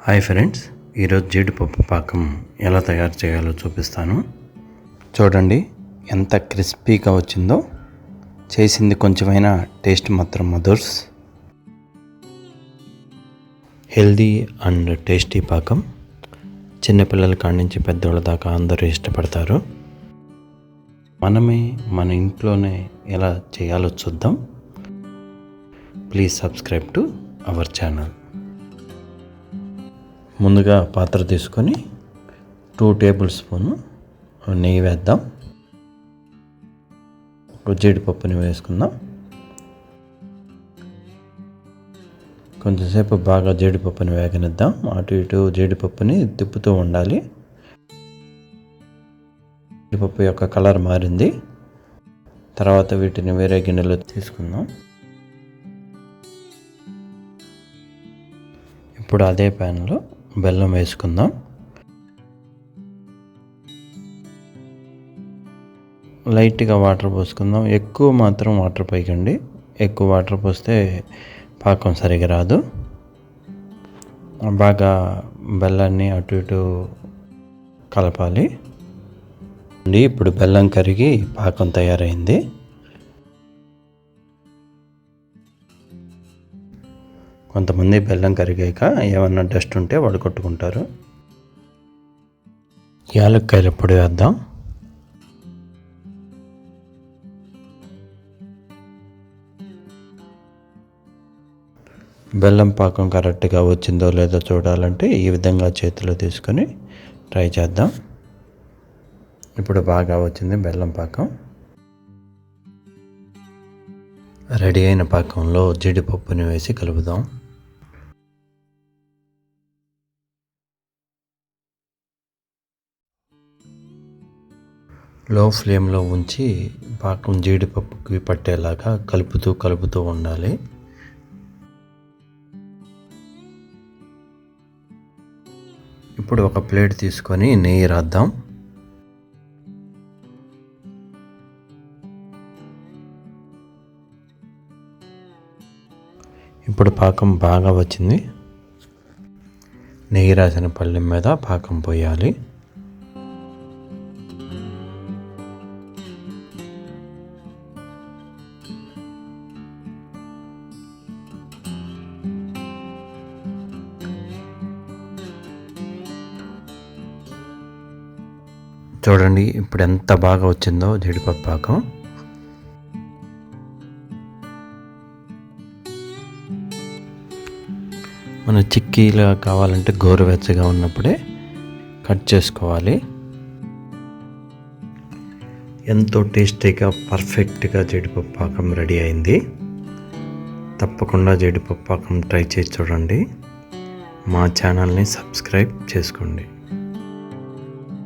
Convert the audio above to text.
Hi friends, ఈరోజు జీడిపప్పు పాకం ఎలా తయారు చేయాలో చూపిస్తాను. చూడండి ఎంత క్రిస్పీగా వచ్చిందో. చేసింది కొంచెమైనా టేస్ట్ మాత్రం మధుర్స్. హెల్దీ అండ్ టేస్టీ పాకం. చిన్నపిల్లల కాడి నుంచి పెద్దవాళ్ళ దాకా అందరూ ఇష్టపడతారు. మనమే మన ఇంట్లోనే ఎలా చేయాలో చూద్దాం. Please subscribe to our channel. ముందుగా పాత్ర తీసుకొని 2 టేబుల్ స్పూను నెయ్యి వేద్దాం. జీడిపప్పుని వేసుకుందాం. కొంచెంసేపు బాగా జీడిపప్పుని వేగనిద్దాం. అటు ఇటు జీడిపప్పుని తిప్పుతూ ఉండాలి. జీడిపప్పు యొక్క కలర్ మారింది. తర్వాత వీటిని వేరే గిన్నెలో తీసుకుందాం. ఇప్పుడు అదే ప్యాన్లో బెల్లం వేసుకుందాం. లైట్గా వాటర్ పోసుకుందాం. ఎక్కువ మాత్రం వాటర్ పోయకండి. ఎక్కువ వాటర్ పోస్తే పాకం సరిగా రాదు. బాగా బెల్లాన్ని అటు ఇటు కలపాలి. ఇప్పుడు బెల్లం కరిగి పాకం తయారైంది. కొంతమంది బెల్లం కరిగాక ఏమన్నా డస్ట్ ఉంటే వడగొట్టుకుంటారు. యాలక్కాయల పొడి వేద్దాం. బెల్లం పాకం కరెక్ట్గా వచ్చిందో లేదో చూడాలంటే ఈ విధంగా చేతిలో తీసుకొని ట్రై చేద్దాం. ఇప్పుడు బాగా వచ్చింది బెల్లం పాకం. రెడీ అయిన పాకంలో జీడిపప్పుని వేసి కలుపుదాం. లో ఫ్లేమ్లో ఉంచి పాకం జీడిపప్పుకి పట్టేలాగా కలుపుతూ ఉండాలి. ఇప్పుడు ఒక ప్లేట్ తీసుకొని నెయ్యి రాద్దాం. ఇప్పుడు పాకం బాగా వచ్చింది. నెయ్యి రాసిన పళ్ళెం మీద పాకం పోయాలి. చూడండి ఇప్పుడు ఎంత బాగా వచ్చిందో జీడిపప్పు పాకం. మన చిక్కీలా కావాలంటే గోరువెచ్చగా ఉన్నప్పుడే కట్ చేసుకోవాలి. ఎంతో టేస్టీగా పర్ఫెక్ట్గా జీడిపప్పు పాకం రెడీ అయింది. తప్పకుండా జీడిపప్పు పాకం ట్రై చేసి చూడండి. మా ఛానల్ని సబ్స్క్రైబ్ చేసుకోండి.